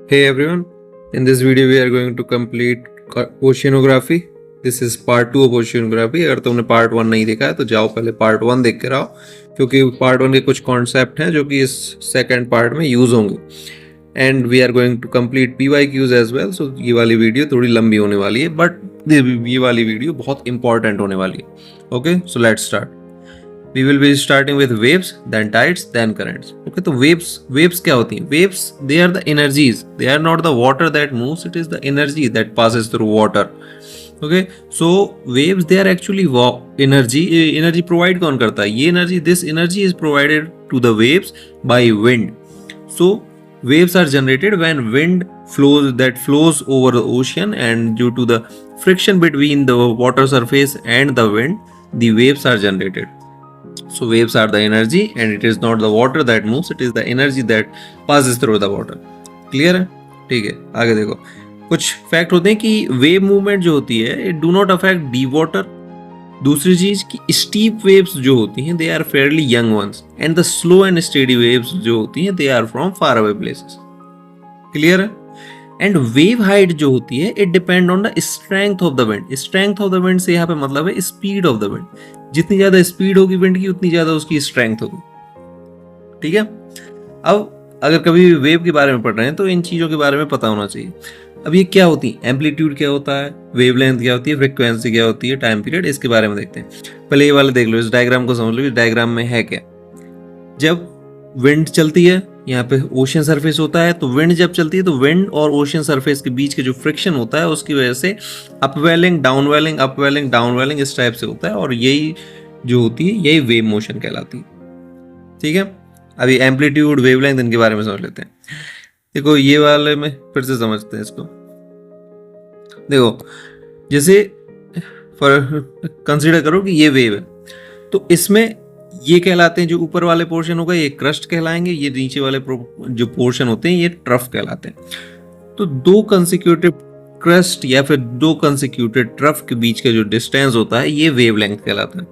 Hey everyone, in this video we are going to complete oceanography. This is part 2 of oceanography. अगर तुमने part 1 नहीं देखा है तो जाओ पहले पार्ट 1 देख के आओ, क्योंकि पार्ट 1 के कुछ कॉन्सेप्ट हैं जो कि इस सेकंड पार्ट में यूज होंगे. And we are going to complete PYQs as well. So ये वाली वीडियो थोड़ी लंबी होने वाली है, बट ये वाली वीडियो बहुत इंपॉर्टेंट होने वाली है. Okay, so let's start. We will be starting with waves, then tides, then currents. Okay, तो waves क्या होती हैं? Waves, they are the energies. They are not the water that moves. It is the energy that passes through water. Okay, so waves they are actually energy provide कौन करता है? ये energy, this energy is provided to the waves by wind. So waves are generated when wind flows over the ocean, and due to the friction between the water surface and the wind, the waves are generated. So waves are the energy, and it is not the water that moves, it is the energy that passes through the water. Clear है? ठीक है, आगे देखो. कुछ fact होते हैं कि wave movement जो होती है it do not affect deep water. दूसरी चीज कि स्टीप वेव्स जो होती हैं they are fairly young ones, and the slow and steady waves जो होती हैं they are from far away places. Clear है? एंड वेव हाइट जो होती है it depend on the strength of the wind. Strength of the wind से यहाँ पे मतलब है स्पीड ऑफ द विंड. जितनी ज्यादा स्पीड होगी विंड की उतनी ज्यादा उसकी स्ट्रेंथ होगी. ठीक है. अब अगर कभी वेव के बारे में पढ़ रहे हैं तो इन चीजों के बारे में पता होना चाहिए. अब ये क्या होती है? एम्पलीट्यूड क्या होता है, वेवलेंथ क्या होती है, फ्रिक्वेंसी क्या होती है, टाइम पीरियड, इसके बारे में देखते हैं. पहले ये वाले देख लो, इस डायग्राम को समझ लो. इस डायग्राम में है क्या? जब विंड चलती है, यहाँ पे ओशन सरफेस होता है, तो विंड जब चलती है तो विंड और ओशन सरफेस के बीच के जो फ्रिक्शन होता है उसकी वजह से अपवेलिंग डाउन वेलिंग इस टाइप से होता है, और यही जो होती है यही वेव मोशन कहलाती है. ठीक है. अभी एम्पलीट्यूड, वेवलेंथ, इनके बारे में समझ लेते हैं. देखो ये वाले में फिर से समझते हैं इसको. देखो जैसे कंसीडर करो कि ये वेव है, तो इसमें ये कहलाते हैं, जो ऊपर वाले पोर्शन होगा ये क्रस्ट कहलाएंगे, ये नीचे वाले जो पोर्शन होते हैं ये ट्रफ कहलाते हैं. तो दो कंसेक्यूटिव क्रस्ट या फिर दो कंसेक्यूटिव ट्रफ के बीच का जो डिस्टेंस होता है ये वेवलेंथ कहलाता है.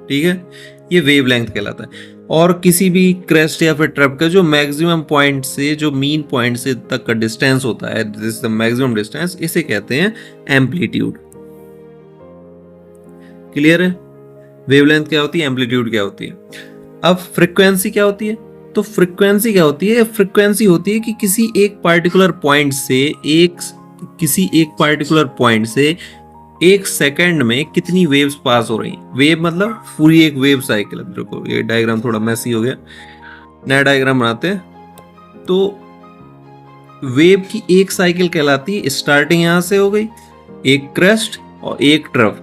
ठीक है, ये वेवलेंथ कहलाता है. और किसी भी क्रस्ट या फिर ट्रफ का जो मैक्सिमम पॉइंट से जो मीन पॉइंट से तक का डिस्टेंस होता है, this is the maximum distance, इसे कहते हैं एम्पलीट्यूड. क्लियर है? वेवलेंथ क्या होती है, एम्पलीट्यूड क्या होती है. अब फ्रीक्वेंसी क्या होती है? तो फ्रीक्वेंसी क्या होती है? फ्रीक्वेंसी होती है कि किसी एक पार्टिकुलर पॉइंट से एक सेकंड में कितनी वेव्स पास हो रही हैं. वेव मतलब पूरी एक वेव साइकिल. देखो ये डायग्राम थोड़ा मैसी हो गया, नया डायग्राम बनाते हैं. तो वेव की एक साइकिल कहलाती है, स्टार्टिंग यहां से हो गई, एक क्रेस्ट और एक ट्रफ,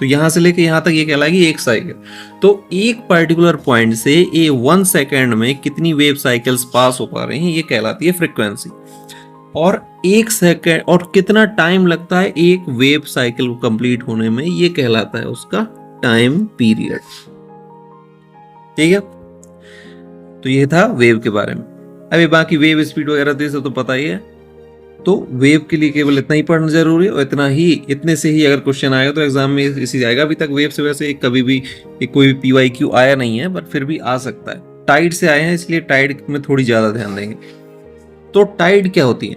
तो यहां से लेके यहां तक ये कहलाएगी एक साइकिल. तो एक पर्टिकुलर पॉइंट से 1 सेकेंड में कितनी वेव साइकिल्स पास हो पा रही हैं ये कहलाती है फ्रीक्वेंसी. और एक सेकेंड और कितना टाइम लगता है एक वेव साइकिल को कंप्लीट होने में ये कहलाता है उसका टाइम पीरियड. ठीक है. तो ये था वेव के बारे में. अभी बाकी वेव स्पीड वगैरह तो पता ही है. तो वेव के लिए केवल इतना ही पढ़ना जरूरी है, और इतने से ही अगर क्वेश्चन आएगा तो एग्जाम में इसी आएगा. अभी तक वेव से वैसे कभी भी कोई भी PYQ आया नहीं है, बट फिर भी आ सकता है. टाइड से आए हैं इसलिए टाइड में थोड़ी ज्यादा ध्यान देंगे. तो टाइड क्या होती है?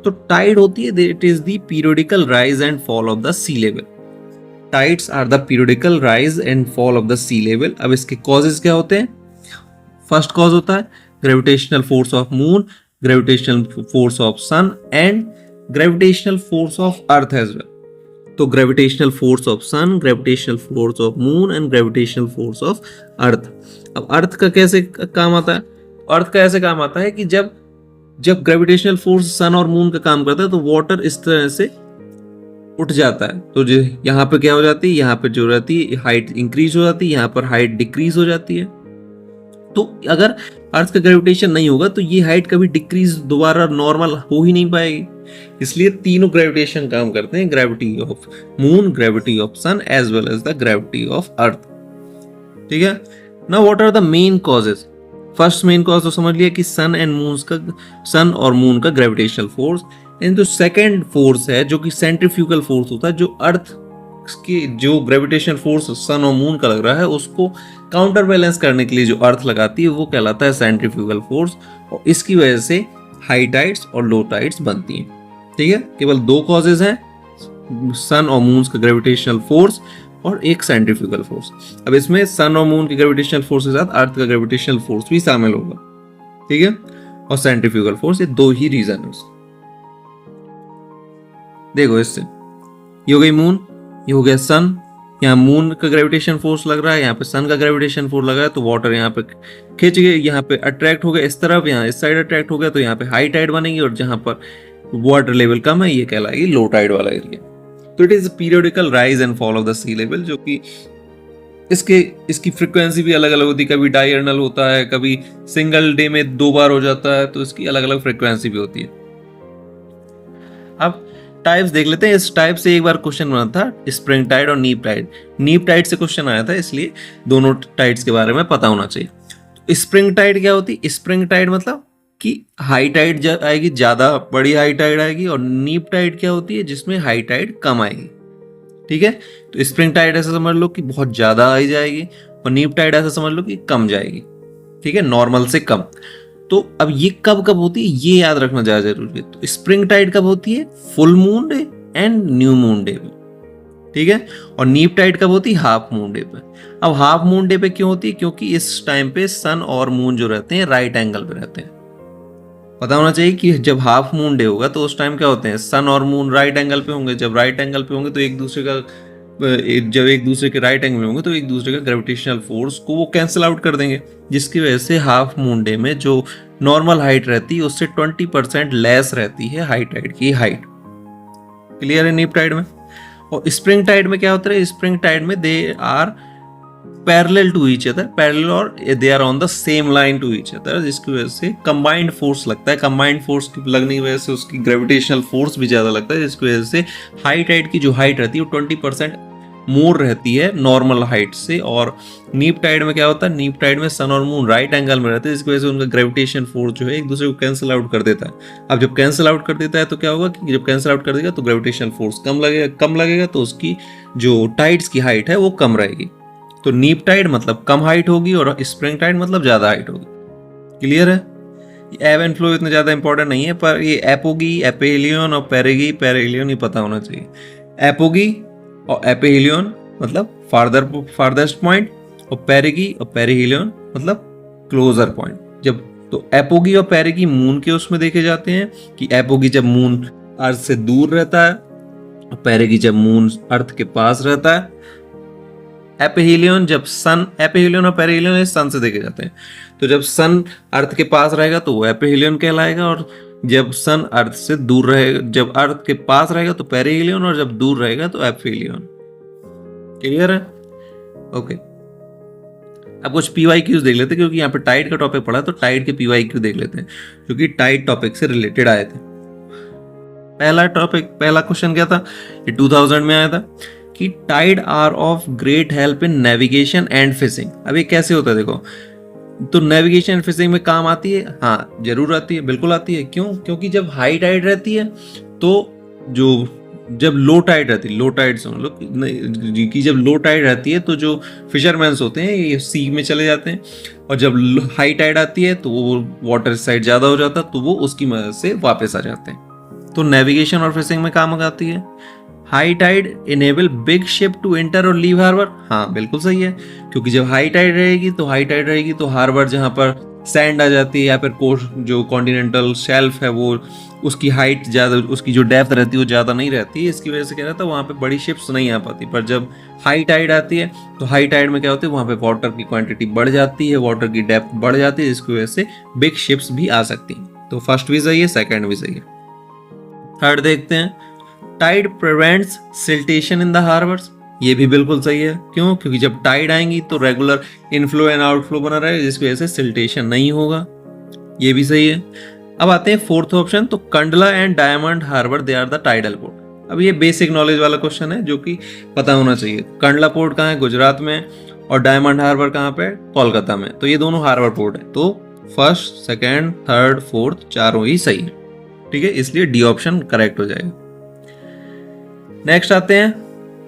तो टाइड होती है it is the periodical rise and fall of the sea level. Tides are the periodical rise and fall of the sea level. अब इसके कॉजेज क्या होते हैं? फर्स्ट कॉज होता है gravitational force of moon, gravitational force of sun and gravitational force of earth as well. तो gravitational force of sun, gravitational force of moon and gravitational force of earth. अब अर्थ का कैसे काम आता है? अर्थ का ऐसे काम आता है कि जब ग्रेविटेशनल फोर्स सन और मून का काम करता है तो वाटर इस तरह से उठ जाता है. तो जो यहाँ पे क्या हो जाती है, यहाँ पे जो रहती है हाइट इंक्रीज हो जाती है, यहाँ पर हाइट डिक्रीज हो जाती है. तो अगर अर्थ का ग्रेविटेशन नहीं होगा तो ये हाइट कभी डिक्रीज दोबारा नॉर्मल हो ही नहीं पाएगी. इसलिए तीनों ग्रेविटेशन काम करते हैं, gravity of moon, gravity of sun as well as the gravity of earth. ठीक है. Now what are the main causes? First main cause तो समझ लिया कि सन और मून का ग्रेविटेशनल फोर्स. एंड जो सेकेंड फोर्स है जो कि सेंट्रीफ्यूगल फोर्स होता है, जो अर्थ के जो ग्रेविटेशनल फोर्स सन और मून का लग रहा है उसको काउंटर बैलेंस करने के लिए जो अर्थ लगाती है वो कहलाता है सेंट्रीफ्यूगल फोर्स. और इसकी वजह से हाई टाइड्स और लो टाइड्स बनती हैं। ठीक है, केवल दो कॉजेज हैं, सन और मून का ग्रेविटेशनल फोर्स और एक सेंट्रीफ्यूगल फोर्स। अब इसमें सन और मून के ग्रेविटेशनल फोर्स के साथ अर्थ का ग्रेविटेशनल फोर्स भी शामिल होगा। ठीक है, और सेंट्रीफ्यूगल फोर्स, ये दो ही रीजन है। देखो इससे ये हो गई मून, ये हो गया सन। यहाँ मून का ग्रेविटेशन फोर्स लग रहा है, यहाँ पे सन का ग्रेविटेशन फोर्स लग रहा है, तो वाटर यहाँ पे खिंच गए, यहाँ पे अट्रैक्ट हो गया इस तरफ, यहाँ इस साइड अट्रैक्ट हो गया, तो यहाँ पे हाई टाइड बनेगी, और जहां पर वाटर लेवल कम है ये कहलाएगी लो टाइड वाला एरिया। तो it is periodical rise and fall of the sea level, जो कि इसकी फ्रीक्वेंसी भी अलग अलग होती है, कभी डायर्नल होता है, कभी सिंगल डे में 2 बार हो जाता है, तो इसकी अलग अलग फ्रीक्वेंसी भी होती है। अब टाइप्स देख लेते हैं। इस टाइप से एक बार क्वेश्चन बना था, स्प्रिंग टाइड और नीप टाइड। नीप टाइड से क्वेश्चन आया था, इसलिए दोनों टाइड्स के बारे में पता होना चाहिए। स्प्रिंग टाइड क्या होती है? स्प्रिंग टाइड मतलब कि हाई टाइड आएगी, ज्यादा बड़ी हाई टाइड आएगी, और नीप टाइड क्या होती है? जिसमें हाई टाइड कम आएगी। ठीक है, तो स्प्रिंग टाइड ऐसा समझ लो कि बहुत ज्यादा आई जाएगी, और नीप टाइड ऐसा समझ लो कि कम जाएगी। ठीक है, नॉर्मल से कम। तो अब ये कब कब होती है ये याद रखना ज्यादा जरूरी है। तो स्प्रिंग टाइड कब होती है? Full moon day and new moon day पे। ठीक है, और नीप टाइड कब होती है? हाफ मून डे पे। अब हाफ मून डे पे क्यों होती है? क्योंकि इस टाइम पे सन और मून जो रहते हैं राइट एंगल पे रहते हैं। पता होना चाहिए कि जब हाफ मून डे होगा तो उस टाइम क्या होते हैं? सन और मून राइट एंगल पे होंगे। जब राइट एंगल पे होंगे तो जब एक दूसरे के राइट एंगल में होंगे तो एक दूसरे का ग्रेविटेशनल फोर्स को वो कैंसिल आउट कर देंगे, जिसकी वजह से हाफ मून डे में जो नॉर्मल हाइट रहती है उससे 20% लेस रहती है हाई टाइड की हाइट। क्लियर है नीप टाइड में? और स्प्रिंग टाइड में क्या होता है? स्प्रिंग टाइड में they are parallel to each other, parallel और they are on the same line to each other, जिसकी वजह से कंबाइंड फोर्स लगता है। कंबाइंड फोर्स की लगने की वजह से उसकी ग्रेविटेशनल फोर्स भी ज्यादा लगता है, जिसकी वजह से हाई टाइड की जो हाइट रहती है वो 20% मोर रहती है नॉर्मल हाइट से। और नीप टाइड में क्या होता है? नीप टाइड में सन और मून राइट एंगल में रहते हैं, जिसकी वजह से उनका ग्रेविटेशन फोर्स जो है एक दूसरे को कैंसिल आउट कर देता है। अब जब कैंसिल आउट कर देता है तो क्या होगा कि जब कैंसिल आउट कर देगा तो ग्रेविटेशनल फोर्स कम लगेगा, तो उसकी जो टाइड्स की हाइट है वो कम रहेगी। तो नीप टाइड मतलब कम हाइट होगी, और स्प्रिंग टाइड मतलब ज्यादा हाइट होगी। क्लियर है? एब एंड फ्लो इतना ज्यादा इंपॉर्टेंट नहीं है, पर ये एपोगी, एपेलियन और पेरिगिलियन ही पता होना चाहिए। एपोगी और एपेलियन मतलब फार्दरस्ट पॉइंट, और पेरिगी और पेरिहिलियन मतलब क्लोजर पॉइंट। जब तो एपोगी और पेरिगी मून के उसमें देखे जाते हैं कि एपोगी जब मून अर्थ से दूर रहता है, और पेरिगी जब मून अर्थ के पास रहता है। एपेहिलियन जब सन, एपेहिलियन और पेरिहिलियन सन से देखे जाते हैं, तो जब सन अर्थ के पास रहेगा तो वो एपेहिलियन कहलाएगा, और जब सन अर्थ से दूर रहेगा, जब अर्थ के पास रहेगा तो पेरिहिलियन, और जब दूर रहेगा तो एपेहिलियन। क्लियर है? ओके, अब कुछ PYQs देख लेते हैं, क्योंकि यहाँ पे टाइड का टॉपिक पढ़ा, तो टाइड के PYQ देख लेते हैं जो कि टाइड टॉपिक से रिलेटेड आए थे। पहला क्वेश्चन क्या था? ये 2000 में आया था कि tide are of great help in navigation and fishing. अब ये कैसे होता है? देखो, तो नेविगेशन एंड फिशिंग में काम आती है? हाँ जरूर आती है, बिल्कुल आती है। क्यों? क्योंकि जब हाई टाइड रहती है तो जब लो टाइड रहती है, लो टाइड समझ लो कि जब लो टाइड रहती है तो जो फिशरमैन्स होते हैं ये सी में चले जाते हैं, और जब हाई टाइड आती है तो वो वाटर साइड ज्यादा हो जाता है तो वो उसकी मदद से वापस आ जाते हैं। तो नेविगेशन और फिशिंग में काम आती है। High tide enable big ship to enter और लीव हार्बर। हाँ बिल्कुल सही है, क्योंकि जब हाई टाइड रहेगी तो हार्बर जहाँ पर सैंड आ जाती है या फिर कोस्ट जो कॉन्टिनेंटल शेल्फ है वो उसकी हाइट ज़्यादा, उसकी जो डेप्थ रहती है वो ज़्यादा नहीं रहती है, इसकी वजह से क्या रहता है वहाँ पे बड़ी शिप्स नहीं आ पाती। पर जब हाई टाइड आती है तो हाई टाइड में क्या होती है वहाँ पे वाटर की क्वांटिटी बढ़ जाती है, वाटर की डेप्थ बढ़ जाती है, जिसकी वजह से बिग शिप्स भी आ सकती हैं। तो फर्स्ट भी सही है, सेकेंड भी सही है। थर्ड देखते हैं, tide prevents siltation in the harbours. ये भी बिल्कुल सही है। क्यों? क्योंकि जब टाइड आएंगी तो रेगुलर इनफ्लो एंड आउटफ्लो बना रहेगा, जिसकी वजह से सिल्टेशन नहीं होगा। ये भी सही है। अब आते हैं फोर्थ ऑप्शन, तो Kandla and Diamond Harbour they are the tidal port. अब ये बेसिक नॉलेज वाला क्वेश्चन है जो कि पता होना चाहिए। कंडला पोर्ट कहाँ है? गुजरात में। और डायमंड हार्बर कहाँ पे? कोलकाता में। तो ये दोनों हार्बर पोर्ट है। तो फर्स्ट, सेकेंड, थर्ड, फोर्थ चारों ही सही है। ठीक है, इसलिए डी ऑप्शन करेक्ट हो जाएगा। नेक्स्ट आते हैं,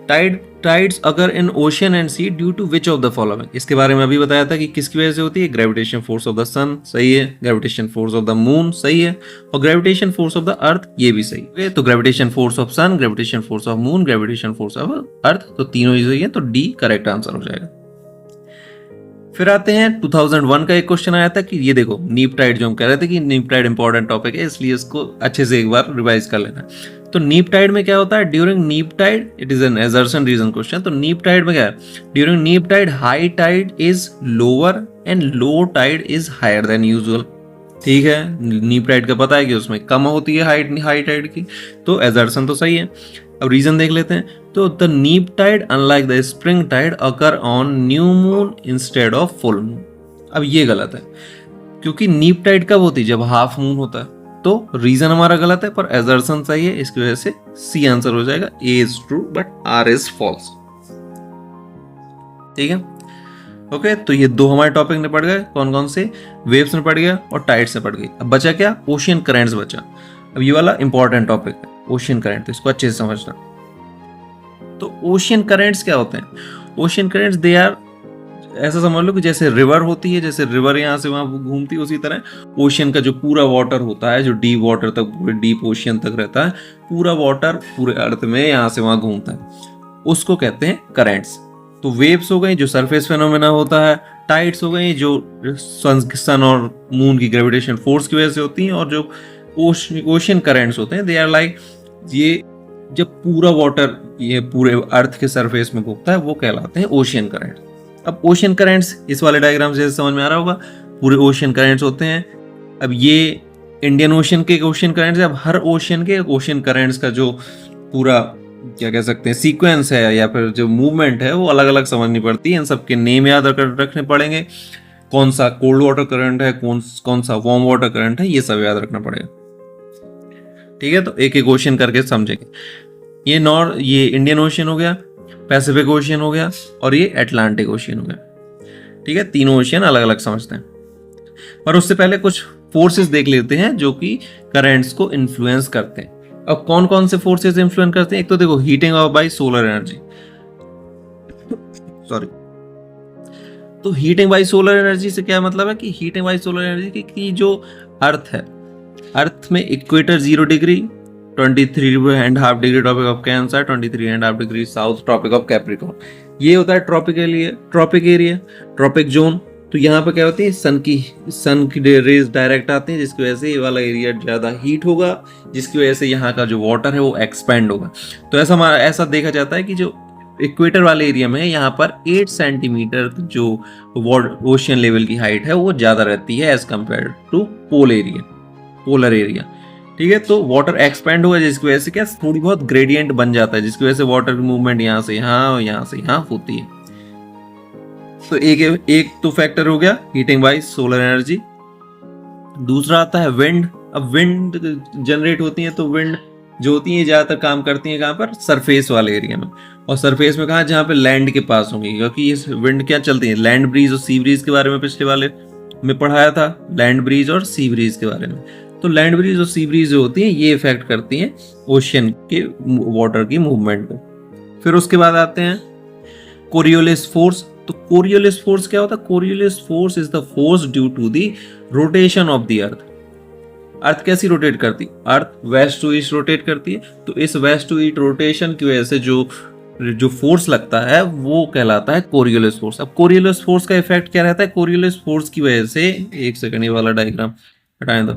टाइड टाइड्स अगर in ocean and sea due to which of the following, इसके बारे में अभी बताया था कि किसकी वजह से होती है, gravitation force of the sun सही है, gravitation force of the moon सही है, और gravitation force of the earth ये भी सही है। तो gravitation force of sun, gravitation force of moon, gravitation force of earth, तो तीनों ही सही है, तो डी करेक्ट आंसर हो जाएगा। फिर आते हैं 2001 का एक क्वेश्चन आया था कि ये देखो नीप टाइड, जो हम कह रहे थे कि नीप टाइड इंपॉर्टेंट टॉपिक है इसलिए इसको अच्छे से एक बार रिवाइज कर लेना। तो नीप टाइड में क्या होता है, during neap tide, it is an assertion reason question. तो नीप टाइड में क्या है, during neap tide high tide is lower and low tide is higher than usual. ठीक है, नीप टाइड का पता है कि उसमें कम होती है हाई टाइड की, तो एजर्शन तो सही है। अब रीजन देख लेते हैं। तो the neap tide unlike the spring tide occur on new moon instead of full moon. अब ये गलत है, क्योंकि नीप टाइड कब होती है, जब हाफ मून होता है। तो रीजन हमारा गलत है पर एजर्शन सही है, इसकी वजह से सी आंसर हो जाएगा। A is true but R is false. ठीक है, ओके। तो ये दो हमारे टॉपिक निपट गए, कौन कौन से, वेव्स निपट गया और टाइड्स निपट गई। अब बचा क्या, ओशियन करेंट्स बचा। अब ये वाला इंपॉर्टेंट टॉपिक है ओशियन करंट, तो इसको अच्छे से समझना। तो ओशियन करेंट्स क्या होते हैं, ओशियन करेंट्स दे आर, ऐसा समझ लो कि जैसे रिवर होती है, जैसे रिवर यहाँ से वहां घूमती है, उसी तरह ओशियन का जो पूरा वाटर होता है, जो डीप वाटर तक, पूरे डीप ओशियन तक रहता है, पूरा वाटर पूरे अर्थ में यहाँ से वहां घूमता है, उसको कहते हैं करेंट्स। तो वेव्स हो गई जो सरफेस फेनोमेना होता है, टाइड्स हो गई जो सन और मून की ग्रेविटेशन फोर्स की वजह से होती हैं, और जो ओशियन करेंट्स होते हैं दे आर लाइक, ये जब पूरा वाटर ये पूरे अर्थ के सरफेस में घूमता है वो कहलाते हैं ओशियन करेंट्स। अब ओशियन करेंट्स इस वाले डायग्राम से समझ में आ रहा होगा, पूरे ओशियन करेंट्स होते हैं। अब ये इंडियन ओशियन के ओशियन करेंट्स है। अब हर ओशियन के ओशियन करेंट्स का जो पूरा क्या कह सकते हैं सीक्वेंस है या फिर जो मूवमेंट है वो अलग अलग समझनी पड़ती है। इन सबके नेम याद रखने पड़ेंगे, कौन सा कोल्ड वाटर करंट है, कौन सा वार्म वाटर करंट है, ये सब याद रखना पड़ेगा। ठीक है, तो एक एक ओशियन करके समझेंगे। ये इंडियन ओशियन हो गया, पैसिफिक ओशियन हो गया और ये अटलांटिक ओशियन हो गया। ठीक है, तीनों ओशियन अलग अलग समझते हैं। पर उससे पहले कुछ फोर्सेस देख लेते हैं जो कि करेंट्स को इन्फ्लुएंस करते हैं। अब कौन कौन से फोर्सेस इन्फ्लुएंस करते हैं, एक तो देखो heating of bye solar energy, sorry. तो हीटिंग बाय सोलर एनर्जी से क्या मतलब है कि हीटिंग बाय सोलर एनर्जी की जो अर्थ है, अर्थ में equator 0 degree, 23.5 degree tropic of Cancer, 23.5 degree south tropic of Capricorn, ये होता है ट्रॉपिक एरिया, ट्रॉपिक जोन। तो यहाँ पे क्या होती है, सन की रेज डायरेक्ट आती है, जिसकी वजह से ये वाला एरिया ज़्यादा हीट होगा, जिसकी वजह से यहाँ का जो वाटर है वो एक्सपेंड होगा। तो ऐसा देखा जाता है कि जो इक्वेटर वाले एरिया में यहाँ पर 8 सेंटीमीटर जो ओशियन लेवल की हाइट है वो ज़्यादा रहती है as compare to polar area. ठीक है, तो वाटर एक्सपेंड होगा, जिसकी वजह से क्या थोड़ी बहुत ग्रेडियंट बन जाता है, जिसकी वजह से वाटर की मूवमेंट यहाँ से यहाँ होती है। तो एक तो फैक्टर हो गया हीटिंग बाय सोलर एनर्जी। दूसरा आता है विंड। अब विंड जनरेट होती है, तो विंड जो होती है ज्यादातर काम करती है कहाँ पर, सरफेस वाले एरिया में। और सरफेस में कहाँ, जहाँ पे लैंड के पास होंगी, क्योंकि ये विंड क्या चलती है, लैंड ब्रीज और सी ब्रीज के बारे में पिछले वाले में पढ़ाया था, लैंड ब्रीज और सी ब्रीज के बारे में। तो लैंड ब्रीज और सी ब्रीज जो होती है ये इफेक्ट करती हैं ओशियन के वाटर की मूवमेंट को। फिर उसके बाद आते हैं कोरियोलिस फोर्स। तो कोरियोलिस फोर्स क्या होता है, Coriolis force is the force due to the rotation of the earth. Earth कैसी रोटेट करती, earth west to east rotate करती है, तो इस वेस्ट टू ईस्ट रोटेशन की वजह से जो फोर्स लगता है वो कहलाता है कोरियोलिस फोर्स। अब कोरियोलिस फोर्स का इफेक्ट क्या रहता है, कोरियोलिस फोर्स की वजह से, एक सेकंड ये वाला डायग्राम हटाएं दो।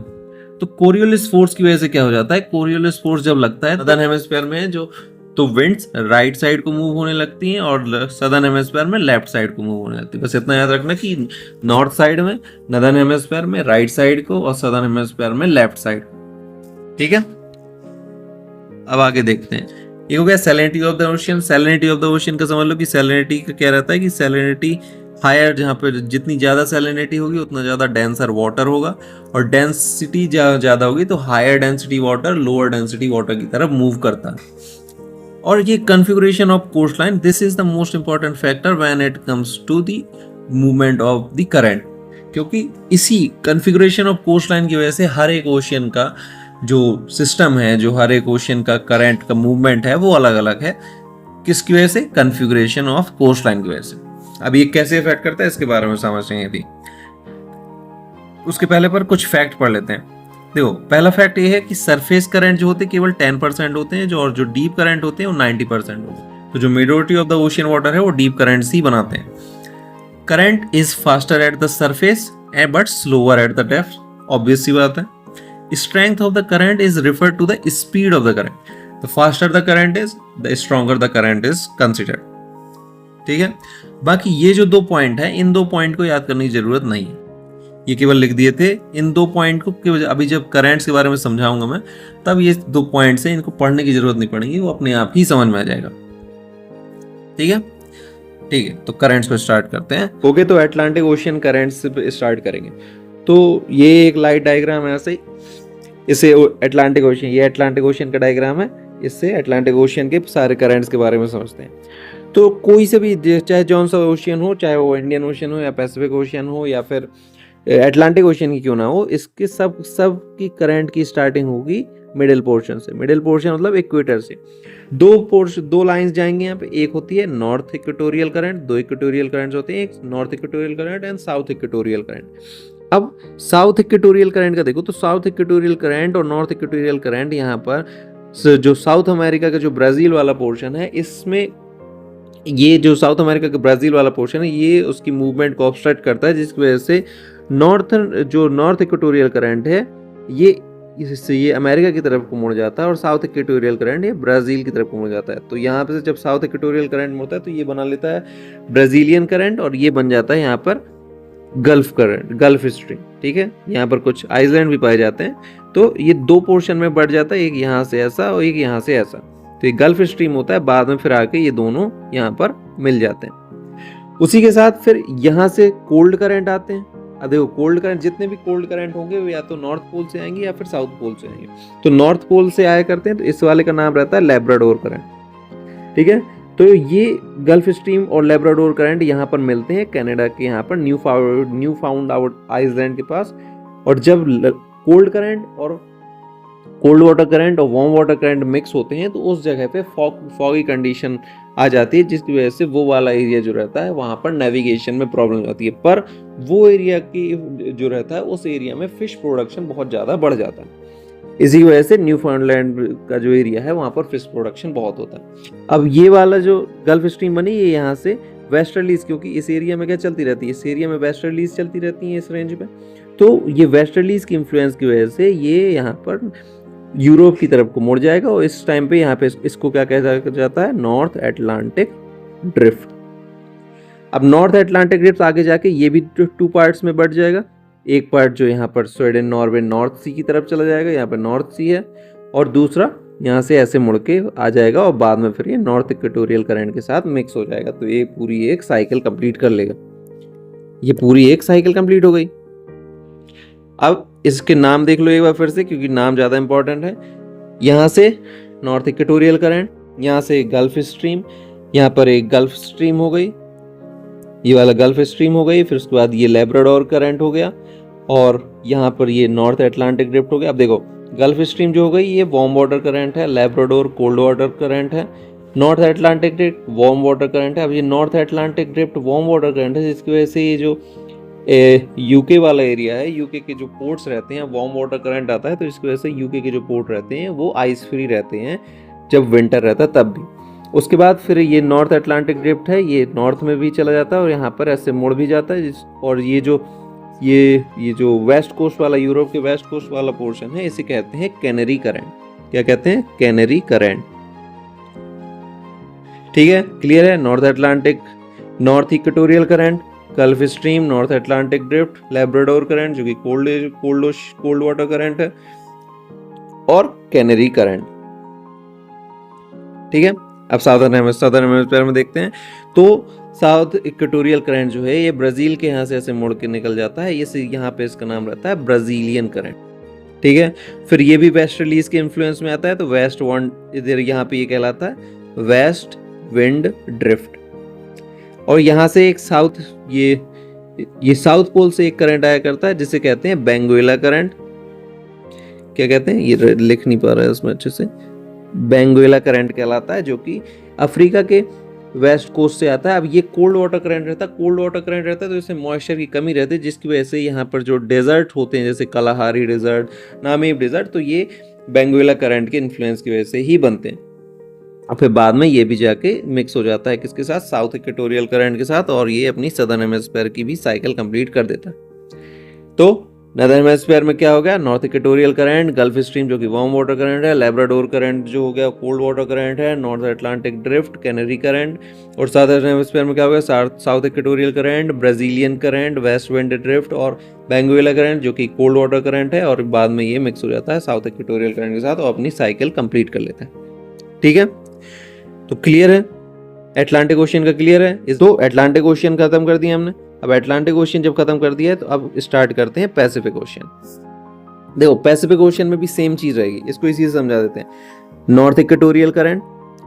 तो कोरियोलिस फोर्स की वजह से क्या हो जाता है, कोरियोलिस फोर्स जब लगता है नॉर्दर्न हेमिस्फीयर में तो विंड्स राइट साइड को मूव होने लगती हैं और सदर्न हेमिस्फीयर में लेफ्ट साइड को मूव होने लगती है। बस इतना याद रखना कि नॉर्थ साइड में, नॉर्दर्न हेमिस्फीयर में राइट साइड को और सदर्न हेमिस्फीयर में लेफ्ट साइड। ठीक है, अब आगे देखते हैं। ये हो गया salinity of the ocean. Salinity of the ocean का समझ लो कि सैलिनिटी का क्या रहता है कि सैलिनिटी हायर, जहाँ पे जितनी ज़्यादा सैलिनिटी होगी उतना ज़्यादा डेंसर वाटर होगा, और डेंसिटी ज़्यादा होगी तो higher density water lower density water की तरफ मूव करता है। और ये configuration of coast line, this is the most important factor when it comes to the movement of the current, क्योंकि इसी कन्फिगुरेशन ऑफ कोस्ट लाइन की वजह से हर एक ओशियन का जो सिस्टम है, जो हर एक ओशियन का करंट का मूवमेंट है वो अलग अलग है। किसकी वजह से? कन्फिगरेशन ऑफ कोस्ट लाइन की वजह से। अब ये कैसे इफेक्ट करता है इसके बारे में समझते हैं अभी। उसके पहले पर कुछ फैक्ट पढ़ लेते हैं। देखो, पहला फैक्ट ये है कि सरफेस करंट जो होते हैं केवल 10% होते हैं, और जो डीप करंट होते हैं वो 90% होते हैं। तो जो majority of the ocean water है वो डीप करंट्स ही बनाते हैं। Current is faster at the surface but slower at the depth, obvious सी बात है। Strength of the current is refer to the speed of the current. The faster the current is, the stronger the current is considered. ठीक है, बाकी ये जो 2 point है, इन 2 point को याद करने की जरूरत नहीं है, ये केवल लिख दिए थे। इन 2 पॉइंट को केवल अभी जब करंट्स के बारे में समझाऊंगा मैं, तब ये 2 पॉइंट्स हैं, इनको पढ़ने की जरूरत नहीं पड़ेगी, वो अपने आप ही समझ में आ जाएगा। ठीक है, ठीक है, तो करंट्स को स्टार्ट करते हैं। ओके, तो अटलांटिक ओशियन करंट्स से स्टार्ट करेंगे। तो ये एक लाइट डायग्राम है ऐसे ही, इससे अटलांटिक ओशियन, ये अटलांटिक ओशियन का डायग्राम है, इससे अटलांटिक ओशियन के सारे करंट्स के बारे में समझते हैं। तो कोई से भी, चाहे जौन सा ओशियन हो, चाहे वो इंडियन ओशियन हो या पैसिफिक ओशियन हो या फिर अटलांटिक ओशियन की क्यों ना हो, इसके सब की करंट की स्टार्टिंग होगी मिडिल पोर्शन से। मिडिल पोर्शन मतलब इक्वेटर से। 2 लाइंस जाएंगे यहाँ पे, एक होती है north equatorial current, 2 equatorial currents होते हैं, एक north equatorial current and south equatorial current. अब साउथ इक्वेटोरियल करंट का देखो, तो साउथ इक्वेटोरियल करंट और नॉर्थ इक्वेटोरियल करंट यहाँ पर जो साउथ अमेरिका का जो ब्राजील वाला पोर्शन है, इसमें ये जो साउथ अमेरिका का ब्राजील वाला पोर्शन है, ये उसकी मूवमेंट को ऑब्स्ट्रक्ट करता है, जिसकी वजह से नॉर्थ इक्वेटोरियल करंट है ये अमेरिका की तरफ को मुड़ जाता है, और साउथ इक्वेटोरियल करंट ये ब्राजील की तरफ को मुड़ जाता है। तो यहाँ पे से जब साउथ इक्वेटोरियल करंट मुड़ता है तो ये बना लेता है ब्राजीलियन करंट, और ये बन जाता है यहाँ पर गल्फ करंट, गल्फ स्ट्रीम। ठीक है, यहाँ पर कुछ आइलैंड भी पाए जाते हैं, तो ये 2 पोर्शन में बढ़ जाता है, एक यहाँ से ऐसा और एक यहाँ से ऐसा। तो ये गल्फ स्ट्रीम होता है, बाद में फिर आके ये दोनों यहाँ पर मिल जाते हैं। उसी के साथ फिर यहाँ से कोल्ड करंट आते हैं। अब देखो, कोल्ड करंट, जितने भी कोल्ड करंट होंगे वो या तो नॉर्थ पोल से आएंगे या फिर साउथ पोल से आएंगे। तो नॉर्थ पोल से आया करते हैं, तो इस वाले का नाम रहता है लैब्राडोर करंट। ठीक है, तो ये गल्फ स्ट्रीम और लैब्राडोर करंट यहाँ पर मिलते हैं कनाडा के यहाँ पर न्यू फाउंड आइलैंड के पास। और जब कोल्ड करंट और कोल्ड वाटर करंट और वार्म वाटर करंट मिक्स होते हैं, तो उस जगह पे फॉगी कंडीशन आ जाती है, जिसकी वजह से वो वाला एरिया जो रहता है वहाँ पर नेविगेशन में प्रॉब्लम आती है। पर वो एरिया की जो रहता है, उस एरिया में फिश प्रोडक्शन बहुत ज़्यादा बढ़ जाता है। इसी वजह से न्यू फाउंडलैंड का जो एरिया है वहाँ पर फिश प्रोडक्शन बहुत होता है। अब ये वाला जो गल्फ स्ट्रीम बनी, ये यहाँ से वेस्टर्लीज, क्योंकि इस एरिया में क्या चलती रहती है, इस एरिया में वेस्टर्लीज चलती रहती है इस रेंज में, तो ये वेस्टर्लीज की इन्फ्लुएंस की वजह से ये यहाँ पर यूरोप की तरफ को मुड़ जाएगा, और इस टाइम पे यहाँ पे इसको क्या कहा जाता है, नॉर्थ अटलांटिक ड्रिफ्ट। अब नॉर्थ अटलांटिक ड्रिफ्ट आगे जाके ये भी 2 पार्ट्स में बढ़ जाएगा। एक पार्ट जो यहाँ पर स्वीडन, नॉर्वे, नॉर्थ सी की तरफ चला जाएगा, यहाँ पे नॉर्थ सी है, और दूसरा यहाँ से ऐसे मुड़ के आ जाएगा, और बाद में फिर ये नॉर्थ इक्वेटोरियल करंट के साथ मिक्स हो जाएगा। तो ये पूरी एक साइकिल कंप्लीट कर लेगा। ये पूरी एक साइकिल कंप्लीट हो गई। अब इसके नाम देख लो एक बार फिर से, क्योंकि नाम ज़्यादा इंपॉर्टेंट है। यहाँ से नॉर्थ इक्वेटोरियल करंट, यहाँ से गल्फ स्ट्रीम, यहाँ पर एक गल्फ स्ट्रीम हो गई, ये वाला गल्फ स्ट्रीम हो गई, फिर उसके बाद ये लैब्राडोर करंट हो गया, और यहाँ पर ये नॉर्थ अटलांटिक ड्रिफ्ट हो गया। अब देखो, गल्फ स्ट्रीम जो हो गई ये वार्म वाटर करंट है, लैब्राडोर कोल्ड वाटर करंट है, north Atlantic drift warm water current है। अब ये north Atlantic drift warm water current है, जिसकी वजह से ये जो यूके वाला एरिया है, यूके के जो पोर्ट्स रहते हैं, वार्म वाटर करंट आता है, तो इसकी वजह से यूके के जो पोर्ट रहते हैं वो आइस फ्री रहते हैं जब विंटर रहता है तब भी। उसके बाद फिर ये नॉर्थ अटलांटिक ड्रिफ्ट है, ये नॉर्थ में भी चला जाता है और यहाँ पर ऐसे मुड़ भी जाता है। और ये जो वेस्ट कोस्ट वाला, यूरोप के वेस्ट कोस्ट वाला पोर्शन है, इसे कहते हैं कैनरी करंट। क्या कहते हैं? Canary current. ठीक है, क्लियर है? North Atlantic, north equatorial current, gulf stream, north Atlantic drift, Labrador current जो कि कोल्ड वाटर करंट है, और कैनरी करंट। ठीक है, अब साउदर्न हेमिस्फीयर में देखते हैं। तो साउथ इक्वेटोरियल करंट जो है ये ब्राजील के यहाँ से ऐसे मुड़ के निकल जाता है, ये यहाँ पे इसका नाम रहता है ब्राजीलियन करंट। ठीक है, फिर ये भी वेस्टर्लीज के इन्फ्लुएंस में आता है, तो वेस्ट विंड इधर यहाँ पे ये कहलाता है वेस्ट विंड ड्रिफ्ट। और यहाँ से एक साउथ, ये साउथ पोल से एक करंट आया करता है जिसे कहते हैं बेंगुएला करंट। क्या कहते हैं? ये लिख नहीं पा रहा है उसमें अच्छे से, बेंगुएला करंट कहलाता है, जो कि अफ्रीका के वेस्ट कोस्ट से आता है। अब ये कोल्ड वाटर करंट रहता है, कोल्ड वाटर करंट रहता है तो इसमें मॉइस्चर की कमी रहती है, जिसकी वजह से यहाँ पर जो डेजर्ट होते हैं जैसे कलाहारी डेजर्ट, नामीब डेजर्ट, तो ये बेंगुएला करंट के इन्फ्लुएंस की वजह से ही बनते हैं। और फिर बाद में ये भी जाके मिक्स हो जाता है किसके साथ, साउथ इक्वेटोरियल करंट के साथ, और ये अपनी सदर्न हेमिस्फीयर की भी साइकिल कंप्लीट कर देता है। तो नदर्न हेमिस्फीयर में क्या हो गया, north equatorial current, gulf stream जो कि वार्म वाटर करंट है, लेब्राडोर करंट जो हो गया कोल्ड वाटर करंट है, north Atlantic drift, canary current, और साउदर्न हेमिस्फीयर में क्या हो गया, south equatorial current, Brazilian current, west wind drift और बेंगुएला करंट जो कि कोल्ड वाटर करंट है, और बाद में ये मिक्स हो जाता है साउथ इक्वेटोरियल करंट के साथ और अपनी साइकिल कंप्लीट कर लेता है। ठीक है, तो क्लियर है, अटलांटिक ओशियन का क्लियर है। इस दो अटलांटिक ओशियन खत्म कर दिया हमने। अब अटलांटिक ओशियन जब खत्म कर दिया है तो अब स्टार्ट करते हैं पैसिफिक ओशियन। देखो पैसिफिक ओशियन में भी सेम चीज रहेगी, इसको इसी से समझा देते हैं। North equatorial current,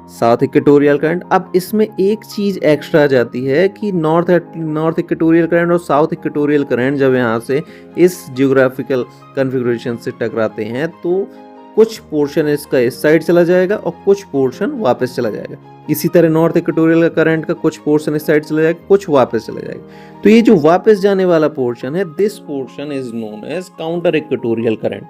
south equatorial current. अब इसमें एक चीज एक्स्ट्रा आ जाती है कि नॉर्थ इक्वेटोरियल करंट और साउथ इक्वेटोरियल करंट जब यहाँ से इस जियोग्राफिकल कन्फिग्रेशन से टकराते हैं तो कुछ पोर्शन इसका इस साइड चला जाएगा और कुछ पोर्शन वापस चला जाएगा। इसी तरह नॉर्थ इक्वेटोरियल करंट का कुछ पोर्शन इस साइड चला जाएगा, कुछ वापस चला जाएगा। तो ये जो वापस जाने वाला पोर्शन है, this portion is known as counter equatorial current.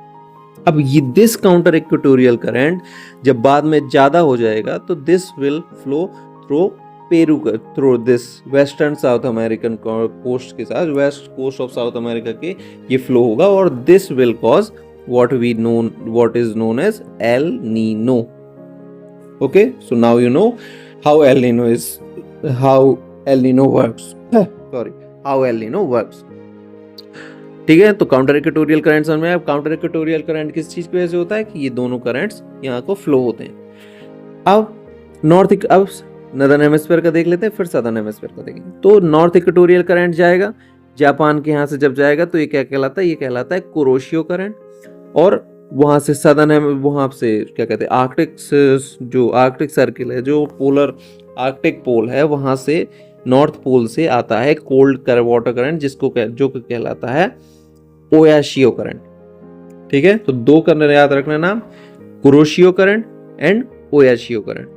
अब ये दिस काउंटर इक्वेटोरियल करंट जब बाद में ज्यादा हो जाएगा तो this will flow through Peru through this western South American coast के साथ, west coast of South America के ये फ्लो होगा, और this will cause what is known as El Nino. Okay, so now you know how El Nino works. How El Nino works. ठीक है, तो counter equatorial current समझ में। अब काउंटर इक्वेटोरियल करंट किस चीज की वजह से होता है कि ये दोनों करंट्स यहाँ को फ्लो होते हैं। अब नॉर्दर्न हेमिस्फीयर का देख लेते हैं, फिर सदर्न हेमिस्फीयर का देखेंगे। तो नॉर्थ इक्वेटोरियल करंट जाएगा जापान के यहाँ से, जब जाएगा तो ये क्या कहलाता है, ये कहलाता है कुरोशियो करंट। और वहां से सदर्न है, वहां से क्या कहते हैं, आर्कटिक सर्किल है, जो पोलर आर्कटिक पोल है, वहां से नॉर्थ पोल से आता है कोल्ड वाटर करंट, जो कहलाता है ओयाशियो करंट। ठीक है, तो दो करंट याद रखना नाम, Kuroshio current and Oyashio current.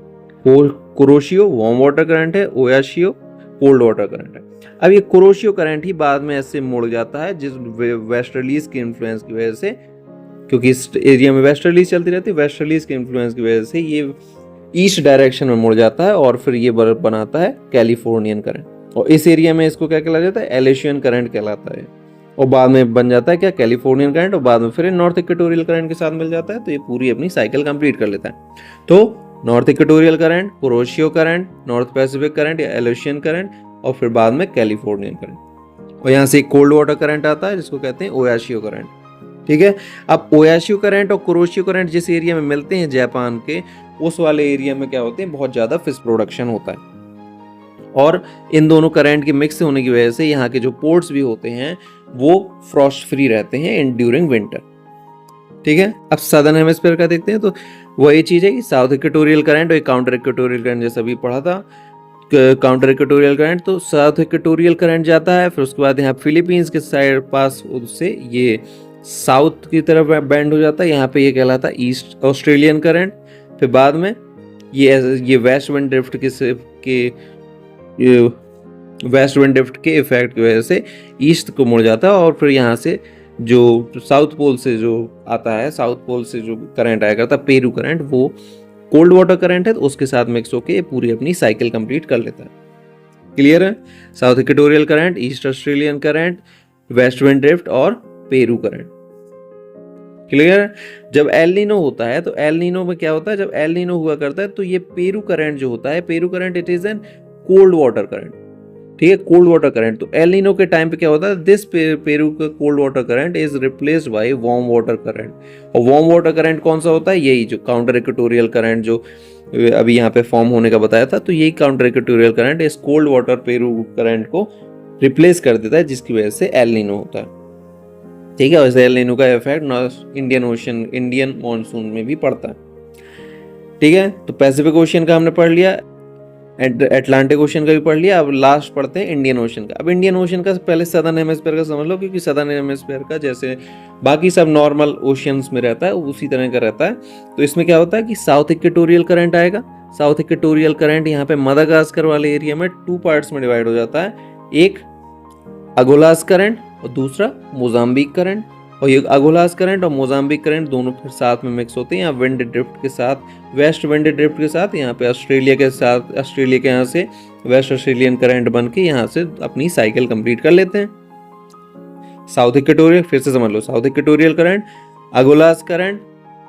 Kuroshio warm water current है, ओयाशियो कोल्ड वाटर करंट है। अब ये कुरोशियो करंट ही बाद में ऐसे मुड़ जाता है जिस वेस्टर्लीज के इन्फ्लुएंस की वजह से, क्योंकि इस एरिया में वेस्टर्लीज चलती रहती है, वेस्टर्लीज के इन्फ्लुएंस की वजह से ये ईस्ट डायरेक्शन में मुड़ जाता है और फिर ये बनाता है कैलिफोर्नियन करंट। और इस एरिया में इसको क्या कहलाता जाता है, एलेशियन करंट कहलाता है, और बाद में बन जाता है क्या, कैलिफोर्नियन करंट, और बाद में फिर नॉर्थ इक्वेटोरियल करंट के साथ मिल जाता है, तो ये पूरी अपनी साइकिल कंप्लीट कर लेता है। तो north equatorial current, Kuroshio current, north Pacific current या एलेशियन करंट, और फिर बाद में कैलिफोर्नियन करंट। और यहाँ से एक कोल्ड वाटर करंट आता है जिसको कहते हैं ओयाशियो करंट। ठीक है, अब ओयाशियो करंट और कुरोशियो करंट जिस एरिया में मिलते हैं जापान के, उस वाले एरिया में क्या होते हैं, बहुत ज्यादा फिश प्रोडक्शन होता है, और इन दोनों करंट के मिक्स होने की वजह से यहाँ के जो पोर्ट्स भी होते हैं वो फ्रॉस्ट फ्री रहते हैं इन ड्यूरिंग विंटर। ठीक है, अब सदर्न हेमिस्फीयर का देखते हैं, तो वही चीज है कि साउथ इक्वेटोरियल करंट और काउंटर इक्वेटोरियल करंट जैसा भी पढ़ा था, काउंटर इक्वेटोरियल करंट, तो साउथ इक्वेटोरियल करंट जाता है, फिर उसके बाद यहाँ फिलीपींस के साइड पास उससे ये साउथ की तरफ बैंड हो जाता है, यहाँ पे ये कहलाता है ईस्ट ऑस्ट्रेलियन करंट। फिर बाद में ये वेस्ट विंड ड्रिफ्ट के इफेक्ट की वजह से ईस्ट को मुड़ जाता है, और फिर यहाँ से जो साउथ पोल से जो आता है, साउथ पोल से जो करंट आया करता है पेरू करंट, वो कोल्ड वाटर करंट है, तो उसके साथ मिक्स होके पूरी अपनी साइकिल कंप्लीट कर लेता है। क्लियर है, south equatorial current, east Australian current, west wind drift और पेरू करंट। क्लियर। जब एल नीनो होता है तो एल नीनो में क्या होता है, जब एल नीनो हुआ करता है तो ये पेरू करंट जो होता है, Peru current it is N cold water current. ठीक है, कोल्ड वाटर करंट। तो एल नीनो के टाइम पे क्या होता है, दिस पेरू का cold water current is replaced by warm water current. और वार्म वाटर करंट कौन सा होता है, यही जो काउंटर इक्वेटोरियल करंट जो अभी यहाँ पे फॉर्म होने का बताया था, तो यही काउंटर इक्वेटोरियल करंट इस कोल्ड वाटर पेरू करंट को रिप्लेस कर देता है, जिसकी वजह से एल नीनो होता है। ठीक है, वैसे एल नीनो का इफेक्ट इंडियन मॉनसून में भी पड़ता है। ठीक है, तो पैसिफिक ओशियन का हमने पढ़ लिया। अटलांटिक ओशन का भी पढ़ लिया, अब लास्ट पढ़ते हैं इंडियन ओशन का। अब इंडियन ओशन का पहले सदर्न हेमिस्फीयर का समझ लो, क्योंकि सदर्न हेमिस्फीयर का जैसे बाकी सब नॉर्मल ओशियंस में रहता है उसी तरह का रहता है। तो इसमें क्या होता है कि साउथ इक्वेटोरियल करंट आएगा। साउथ इक्वेटोरियल करंट यहाँ पे मदागास्कर वाले एरिया में 2 पार्ट्स में डिवाइड हो जाता है, एक अगोलास करंट और दूसरा मोजाम्बिक करंट। और ये अगोलास करंट और मोजाम्बिक करंट दोनों फिर साथ में मिक्स होते हैं यहाँ विंड ड्रिफ्ट के साथ, वेस्ट विंड ड्रिफ्ट के साथ। यहाँ पे ऑस्ट्रेलिया के साथ, ऑस्ट्रेलिया के यहाँ से वेस्ट ऑस्ट्रेलियन करंट बन के यहाँ से अपनी साइकिल कंप्लीट कर लेते हैं। साउथ इक्वेटोरियल, फिर से समझ लो, south equatorial current, Agulhas current,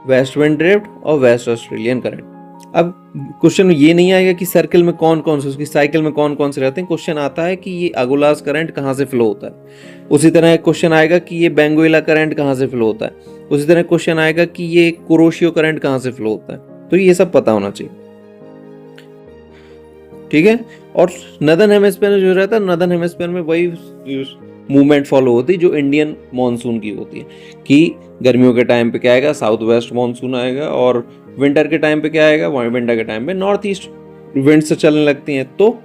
west wind drift और वेस्ट ऑस्ट्रेलियन करंट। अब क्वेश्चन ये नहीं आएगा कि सर्कल में कौन कौन से, उसकी साइकिल में कौन कौन से रहते हैं। क्वेश्चन आता है कि ये अगोलास करंट कहाँ से फ्लो होता है। उसी तरह क्वेश्चन आएगा कि ये बेंगुएला करंट कहाँ से फ्लो होता है। उसी तरह क्वेश्चन आएगा कि ये कुरोशियो करंट कहाँ से फ्लो होता है। तो ये सब पता होना चाहिए, ठीक है। और नदर्न हेमिस्फीयर में जो रहता है, नदर्न हेमिस्फीयर में वही मूवमेंट फॉलो होती है जो इंडियन मॉनसून की होती है, कि गर्मियों के टाइम पे क्या आएगा, साउथ वेस्ट मॉनसून आएगा, और विंटर के टाइम पे क्या आएगा, विंटर के टाइम पे नॉर्थ ईस्ट विंड से चलने लगती हैं। तो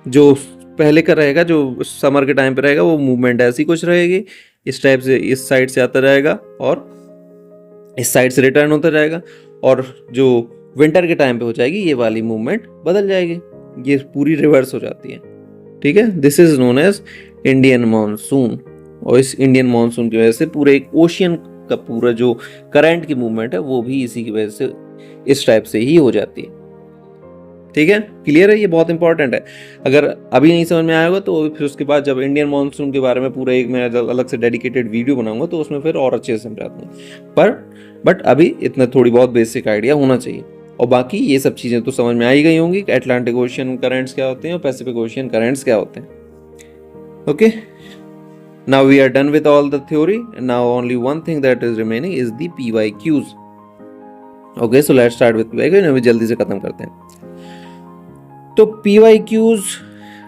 जो पहले का रहेगा, जो समर के टाइम पे रहेगा, वो मूवमेंट ऐसी कुछ रहेगी, इस टाइप से इस साइड से आता रहेगा और इस साइड से रिटर्न होता रहेगा। और जो विंटर के टाइम पे हो जाएगी, ये वाली मूवमेंट बदल जाएगी, ये पूरी रिवर्स हो जाती है, ठीक है। This is known as Indian monsoon. और इस इंडियन मॉनसून की वजह से पूरे एक ओशियन का पूरा जो करंट की मूवमेंट है वो भी इसी की वजह से इस टाइप से ही हो जाती है, ठीक है। क्लियर है, ये बहुत इंपॉर्टेंट है। अगर अभी नहीं समझ में आया होगा तो फिर उसके बाद जब इंडियन मॉनसून के बारे में पूरा एक मैं अलग से डेडिकेटेड वीडियो बनाऊंगा तो उसमें फिर और अच्छे से समझाता हूँ। बट अभी इतना थोड़ी बहुत बेसिक आइडिया होना चाहिए। और बाकी ये सब चीज़ें तो समझ में आ ही गई होंगी कि अटलांटिक ओशियन करंट्स क्या होते हैं और पैसिफिक ओशियन करंट्स क्या होते हैं। Okay, now we are done with all the theory, and now only one thing that is remaining is the PYQs. Okay, so let's start with PYQs। अभी जल्दी से खत्म करते हैं। तो PYQs,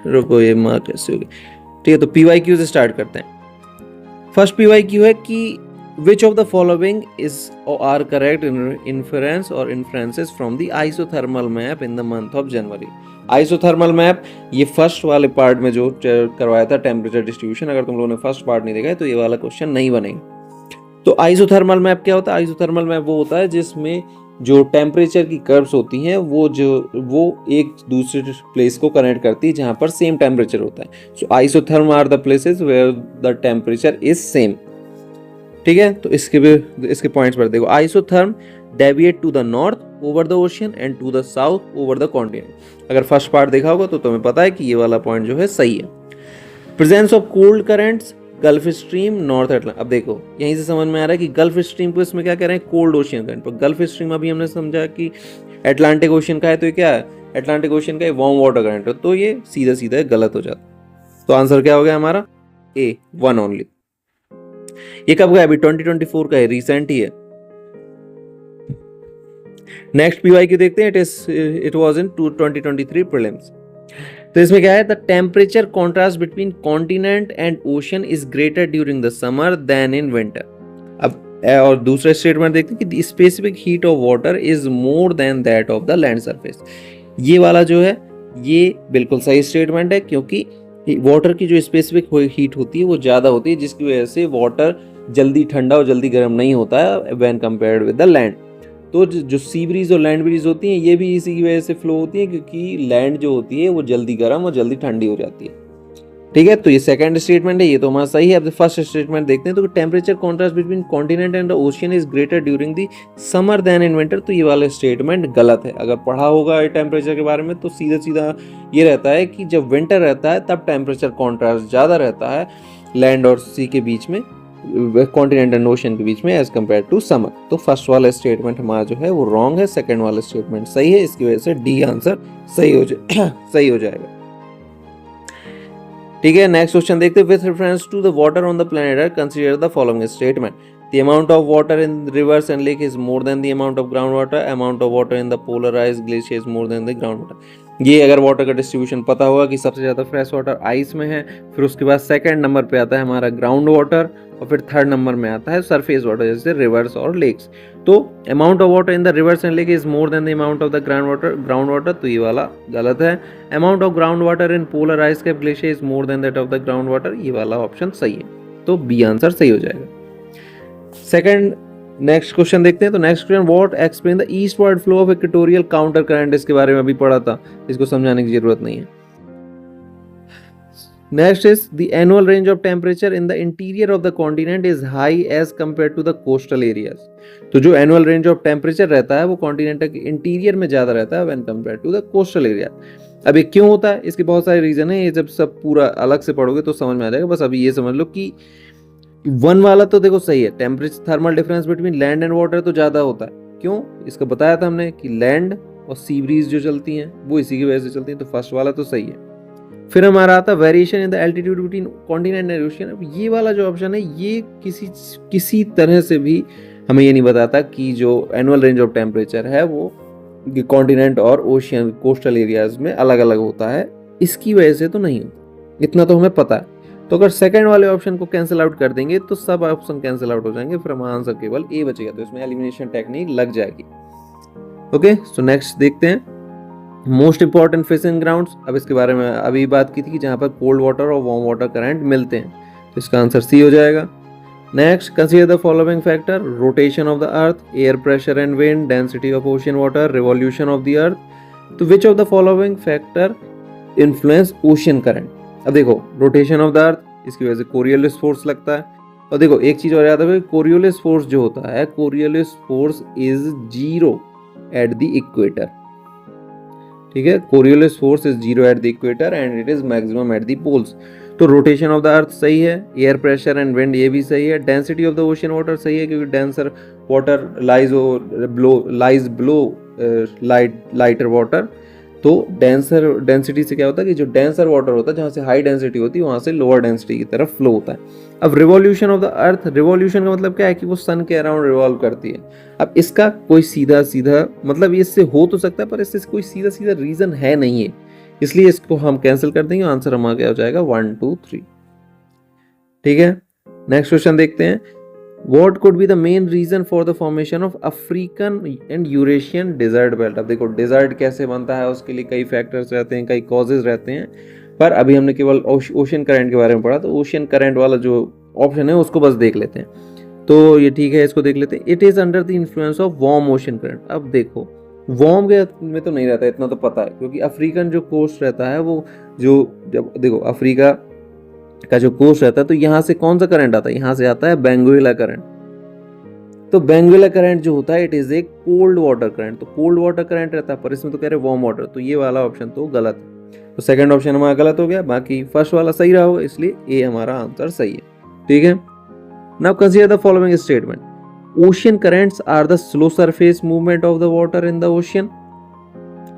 रुको ये मार्क कैसे होगी, ठीक है। तो PYQs स्टार्ट करते हैं। फर्स्ट PYQ है कि which of the following is or are correct in inference or inferences from the isothermal map in the month of January। Isothermal map, ये फर्स्ट वाले पार्ट में जो करवाया था टेम्परेचर डिस्ट्रीब्यूशन, अगर तुम लोगों ने फर्स्ट पार्ट नहीं देखा है तो ये वाला क्वेश्चन नहीं बनेगा। तो आइसोथर्मल मैप क्या होता है? आइसोथर्मल मैप वो होता है जिसमें जो टेम्परेचर की कर्व्स होती हैं वो एक दूसरे प्लेस को कनेक्ट करती है जहां पर सेम टेम्परेचर होता है। So isotherm are the places where the temperature is same, ठीक है। तो इसके पॉइंट्स पर देखो, isotherm deviate to the north over the ocean and to the south over the continent. अगर फर्स्ट पार्ट देखा होगा तो तुम्हें पता है कि ये वाला पॉइंट जो है सही है। Presence of cold currents gulf stream north Atlantic. अब देखो यहीं से समझ में आ रहा है कि गल्फ स्ट्रीम को इसमें क्या कह रहे हैं, कोल्ड ओशियन करंट। पर गल्फ स्ट्रीम अभी हमने समझा कि अटलांटिक ओशियन का है, तो ये क्या है, अटलांटिक ओशियन का वार्म वाटर करंट है, तो ये सीधा सीधा गलत हो जाता। तो आंसर क्या हो गया हमारा, ए, 1 ओनली। ये कब का है, अभी 2024 का है, रिसेंट ही है। नेक्स्ट PYQ देखते हैं, इट वाज इन 2023 प्रीलिम्स। तो इसमें क्या है, the temperature contrast between continent and ocean is greater during the summer than in winter. अब और दूसरा स्टेटमेंट देखते हैं कि the specific heat of water is more than that of the land surface. ये वाला जो है ये बिल्कुल सही स्टेटमेंट है, क्योंकि वाटर की जो स्पेसिफिक हीट होती है वो ज़्यादा होती है, जिसकी वजह से वाटर जल्दी ठंडा और जल्दी गर्म नहीं होता है when compared with the land. तो जो सी ब्रीज और लैंड ब्रीज होती हैं ये भी इसी की वजह से फ्लो होती है, क्योंकि लैंड जो होती है वो जल्दी गर्म और जल्दी ठंडी हो जाती है, ठीक है। तो ये सेकंड स्टेटमेंट है, ये तो हमारा सही है। अब फर्स्ट स्टेटमेंट देखते हैं, तो temperature contrast between continent and the ocean is greater during the summer than in winter. तो ये वाला स्टेटमेंट गलत है। अगर पढ़ा होगा टेम्परेचर के बारे में तो सीधा सीधा ये रहता है कि जब विंटर रहता है तब टेम्परेचर कॉन्ट्रास्ट ज़्यादा रहता है लैंड और सी के बीच में, कॉन्टिनेंट एंड ओशन के बीच में, एज कम्पेयर टू समर। तो फर्स्ट वाला स्टेटमेंट हमारा जो है वो रॉन्ग है, सेकंड वाला स्टेटमेंट सही है। इसकी वजह से डी आंसर सही हो जाएगा, ठीक है। नेक्स्ट क्वेश्चन देखते हैं, with reference to the water on the planet earth consider the following statement. The amount of water in rivers and lake is more than the amount of ground water. Amount of water in the polarized glacier is more than the ground water. ये अगर water का distribution पता होगा कि सबसे ज़्यादा fresh water ice में है, फिर उसके बाद सेकंड नंबर पे आता है हमारा ग्राउंड वाटर, और फिर थर्ड नंबर में आता है सरफेस वाटर जैसे रिवर्स और लेक्स। तो amount of water in the reverse and lake is more than the amount of the ground water, तो ये वाला गलत है। Amount of ground water in polar ice cap glacier is more than that of the ground water, ये वाला option सही है, तो बी आंसर सही हो जाएगा। सेकंड नेक्स्ट क्वेश्चन देखते हैं। तो next question, what explain the eastward flow of equatorial counter current, इसके बारे में अभी पढ़ा था, इसको समझाने की जरूरत नहीं है। Next is the annual range of temperature in the interior of the continent is high as compare to the coastal areas. तो जो एनुअल रेंज ऑफ टेम्परेचर रहता है वो कॉन्टिनेंट के इंटीरियर में ज्यादा रहता है when compare to the coastal area. अब ये क्यों होता है, इसके बहुत सारे रीजन है, ये जब सब पूरा अलग से पढ़ोगे तो समझ में आ जाएगा। बस अभी ये समझ लो कि वन वाला तो देखो सही है, temperature thermal difference between land and water तो ज्यादा होता है। क्यों, इसका बताया था हमने कि लैंड और सी ब्रीज जो चलती हैं वो इसी की वजह से चलती हैं, तो फर्स्ट वाला तो सही है। फिर हमारा आता है variation in the altitude between continent and ocean. अब ये वाला जो ऑप्शन है ये किसी तरह से भी हमें ये नहीं बताता कि जो एनुअल रेंज ऑफ टेम्परेचर है वो कॉन्टिनेंट और ओशियन कोस्टल एरियाज में अलग अलग होता है, इसकी वजह से तो नहीं होता, इतना तो हमें पता है। तो अगर सेकंड वाले ऑप्शन को कैंसिल आउट कर देंगे तो सब ऑप्शन कैंसिल आउट हो जाएंगे, फिर हमारा आंसर केवल ए बचेगा, तो इसमें एलिमिनेशन टेक्निक लग जाएगी। ओके, सो नेक्स्ट देखते हैं मोस्ट इंपॉर्टेंट फिशिंग ग्राउंड्स। अब इसके बारे में अभी बात की थी कि जहां पर कोल्ड वाटर और वार्म वाटर करंट मिलते हैं, तो इसका आंसर सी हो जाएगा। Next, consider the following factor, rotation of the earth, air pressure and wind, density of ocean water, revolution of the earth. तो which of the following factor influence ocean current. अब देखो rotation of the अर्थ, इसकी वजह से Coriolis force लगता है। और देखो एक चीज और याद रखो, कोरियोलिस फोर्स जो होता है, Coriolis force is zero at the equator. ठीक है, Coriolis force is zero at the equator and it is maximum at the poles. तो रोटेशन ऑफ द अर्थ सही है, एयर प्रेशर एंड विंड ये भी सही है, density of the ocean water सही है क्योंकि denser water lies blow lighter water. तो डेंसिटी से क्या होता है कि जो डेंसर वाटर होता है, जहाँ से हाई डेंसिटी होती है वहाँ से लोअर डेंसिटी की तरफ फ्लो होता है। अब revolution of the earth, revolution का मतलब क्या है कि वो सन के अराउंड रिवॉल्व करती है। अब इसका कोई सीधा मतलब इससे हो तो सकता है पर इससे कोई सीधा रीजन है नहीं है, इसलिए इसको हम कैंसिल कर देंगे। आंसर हमारा क्या हो जाएगा 1 2 3। ठीक है, नेक्स्ट क्वेश्चन देखते हैं। What could be the main reason for the formation of African and Eurasian desert belt? अब देखो डेजर्ट कैसे बनता है उसके लिए कई फैक्टर्स रहते हैं, कई कॉजेज रहते हैं, पर अभी हमने केवल ओशियन करंट के बारे में पढ़ा, तो ओशियन करंट वाला जो ऑप्शन है उसको बस देख लेते हैं। तो ये ठीक है, इसको देख लेते हैं। It is under the influence of warm ocean current. अब देखो वार्म के में तो नहीं रहता, इतना तो पता है, क्योंकि अफ्रीकन जो कोस्ट रहता है वो जब देखो अफ्रीका का जो कोस्ट रहता है तो यहाँ से कौन सा करंट आता है, यहाँ से आता है बेंगुएला करंट। तो बेंगुएला करंट जो होता है it is a cold water current, तो कोल्ड वाटर करंट रहता है, पर इसमें तो कह रहे वार्म वाटर, तो ये वाला ऑप्शन तो गलत है। तो सेकंड ऑप्शन हमारा गलत हो गया, बाकी फर्स्ट वाला सही रहा होगा, इसलिए ए हमारा आंसर सही है। ठीक है, now consider the following statement, ocean currents are the slow surface movement of the water in the ocean.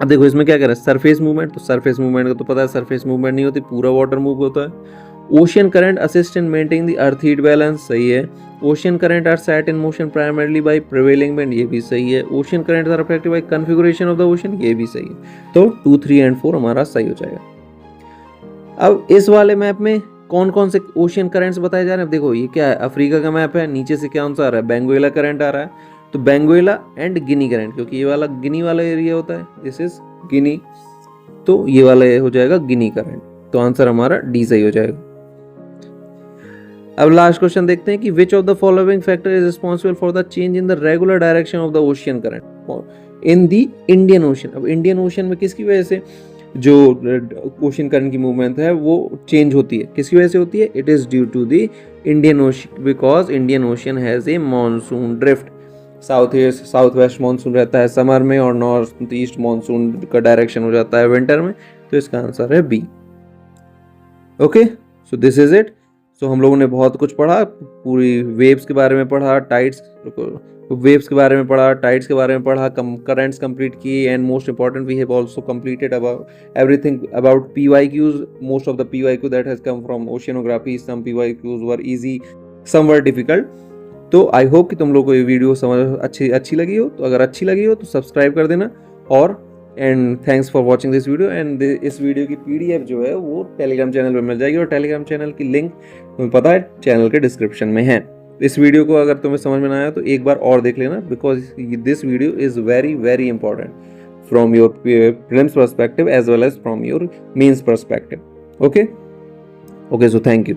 अब देखो इसमें क्या कर रहा है, सरफेस मूवमेंट, तो सरफेस मूवमेंट का तो पता है सरफेस मूवमेंट नहीं होती, पूरा वाटर मूव होता है। Ocean current assist in maintaining the earth heat balance, सही है। Ocean current are set in motion primarily by prevailing wind, ये भी सही है। Ocean current are affected by configuration of the ocean, ये भी सही है। तो 2 3 एंड 4 हमारा सही हो जाएगा। अब इस वाले मैप में कौन कौन से ओशियन करंट्स बताए जा रहे हैं। देखो ये क्या है, अफ्रीका का मैप है, नीचे से क्या सा आ रहा है, बेंगुएला करंट आ रहा है, तो बेंगुएला एंड गिनी करंट, क्योंकि ये वाला गिनी वाला एरिया होता है, दिस इज गिनी, तो ये वाला हो जाएगा गिनी करंट, तो आंसर हमारा डी सही हो जाएगा। अब लास्ट क्वेश्चन देखते हैं कि विच of the following factor is responsible for the change in the regular direction of the ocean current in the Indian ocean. अब इंडियन ओशन में किसकी वजह से जो ओशन करंट की मूवमेंट है वो चेंज होती है, किसकी वजह से होती है, it is due to the Indian ocean, because Indian ocean has a monsoon drift. South west monsoon रहता है समर में और नॉर्थ ईस्ट मॉनसून का डायरेक्शन हो जाता है विंटर में, तो इसका आंसर है B. Okay, so this is it. So हम लोगों ने बहुत कुछ पढ़ा, पूरी वेव्स के बारे में पढ़ा, टाइड्स वेव्स के बारे में पढ़ा, टाइड्स के बारे में पढ़ा, करंट्स कंप्लीट किए, and most important we have also completed about everything about PYQs, most of the PYQ that has come from oceanography, some PYQs were easy, some were difficult. तो आई होप कि तुम लोग को ये video समझ अच्छी लगी हो, तो अगर अच्छी लगी हो तो सब्सक्राइब कर देना और and thanks for watching this video. And इस वीडियो की PDF जो है वो टेलीग्राम चैनल पे मिल जाएगी, और टेलीग्राम चैनल की लिंक तुम्हें पता है चैनल के डिस्क्रिप्शन में है। इस वीडियो को अगर तुम्हें समझ में ना आया तो एक बार और देख लेना, because this video is very very important from your prelims perspective as well as from your mains perspective. Okay, so thank you.